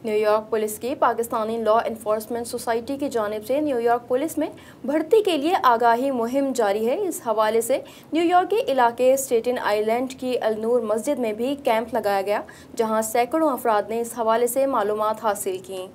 New York police کی Pakistani law enforcement society کی جانب سے نیو یارک پولیس میں بھرتی کے لیے آگاہی مہم جاری ہے۔ اس حوالے سے نیو یارک کے علاقے اسٹیٹن آئی لینڈ کی النور مسجد میں بھی کیمپ لگایا گیا، جہاں سینکڑوں افراد نے اس حوالے سے معلومات حاصل کیں۔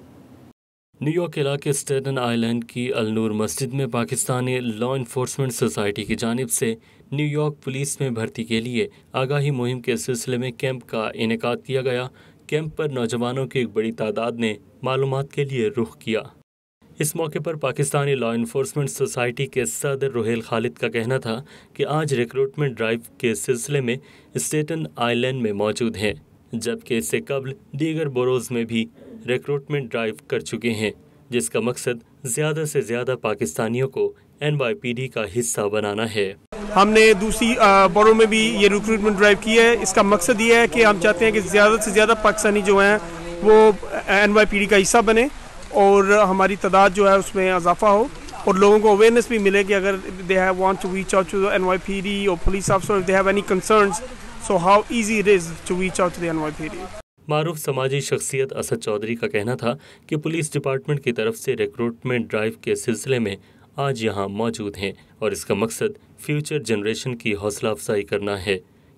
نیو یارک علاقے اسٹیٹن آئی لینڈ کی النور مسجد میں پاکستانی لا انفورسمنٹ سوسائٹی کی جانب سے نیو یارک پولیس میں بھرتی کے لیے آگاہی مہم کے سلسلے میں کیمپ کا انعقاد کیا گیا۔ کیمپ پر نوجوانوں کی ایک بڑی تعداد نے معلومات کے لیے رخ کیا۔ اس موقع پر پاکستانی لا انفورسمنٹ سوسائٹی کے صدر روہیل خالد کا کہنا تھا کہ آج ریکروٹمنٹ ڈرائیو کے سلسلے میں اسٹیٹن آئی لینڈ میں موجود ہیں، جبکہ اس سے قبل دیگر بوروز میں بھی ریکروٹمنٹ ڈرائیو کر چکے ہیں، جس کا مقصد زیادہ سے زیادہ پاکستانیوں کو NYPD کا حصہ بنانا ہے۔ ہم نے دوسری بوروں میں بھی یہ ریکروٹمنٹ ڈرائیو کی ہے۔ اس کا مقصد یہ ہے کہ ہم چاہتے ہیں کہ زیادہ سے زیادہ پاکستانی جو ہیں وہ NYPD کا حصہ بنے اور ہماری تعداد جو ہے اس میں اضافہ ہو، اور لوگوں کو اویئرنیس بھی ملے کہ اگر they want to reach out to the NYPD or police officer if they have any concerns, so how easy it is to reach out to the NYPD۔ معروف سماجی شخصیت اسد چودھری کا کہنا تھا کہ پولیس ڈپارٹمنٹ کی طرف سے ریکروٹمنٹ ڈرائیو کے سلسلے میں آج یہاں موجود ہیں، اور اس کا مقصد فیوچر جنریشن کی حوصلہ افزائی کرنا ہے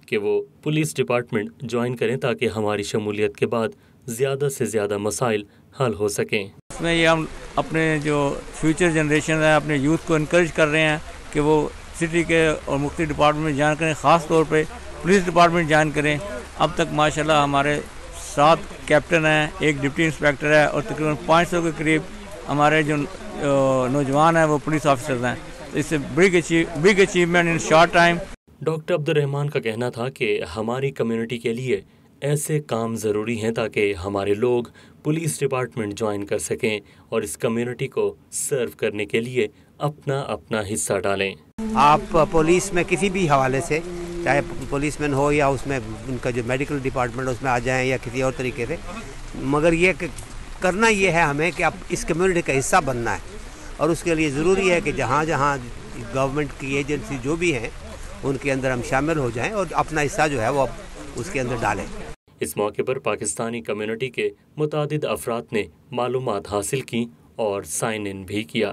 کہ وہ پولیس ڈپارٹمنٹ جوائن کریں تاکہ ہماری شمولیت کے بعد زیادہ سے زیادہ مسائل حل ہو سکیں۔ اس میں یہ ہم اپنے جو فیوچر جنریشن ہے اپنے یوتھ کو انکریج کر رہے ہیں کہ وہ سٹی کے اور مختلف ڈپارٹمنٹ میں جوائن کریں، خاص طور پہ پولیس ڈپارٹمنٹ جوائن کریں۔ اب تک ماشاءاللہ ہمارے 7 کیپٹن ہیں، 1 ڈپٹی انسپیکٹر ہے، اور تقریباً 500 کے قریب ہمارے جو نوجوان ہیں وہ پولیس آفیسرز ہیں۔ اس سے big achievement in short time. Doctor عبد الرحمان کا کہنا تھا کہ ہماری کمیونٹی کے لیے ایسے کام ضروری ہیں تاکہ ہمارے لوگ پولیس ڈپارٹمنٹ جوائن کر سکیں اور اس کمیونٹی کو سرو کرنے کے لیے اپنا حصہ ڈالیں۔ آپ پولیس میں کسی بھی حوالے سے، چاہے پولیس مین ہو یا اس میں ان کا جو میڈیکل ڈپارٹمنٹ اس میں آ جائیں یا کسی اور طریقے سے، مگر یہ کرنا یہ ہے ہمیں کہ اب اس کمیونٹی کا حصہ بننا ہے، اور اس کے لیے ضروری ہے کہ جہاں جہاں گورنمنٹ کی ایجنسی جو بھی ہیں ان کے اندر ہم شامل ہو جائیں اور اپنا حصہ جو ہے وہ اس کے اندر ڈالیں۔ اس موقع پر پاکستانی کمیونٹی کے متعدد افراد نے معلومات حاصل کی اور سائن ان بھی کیا۔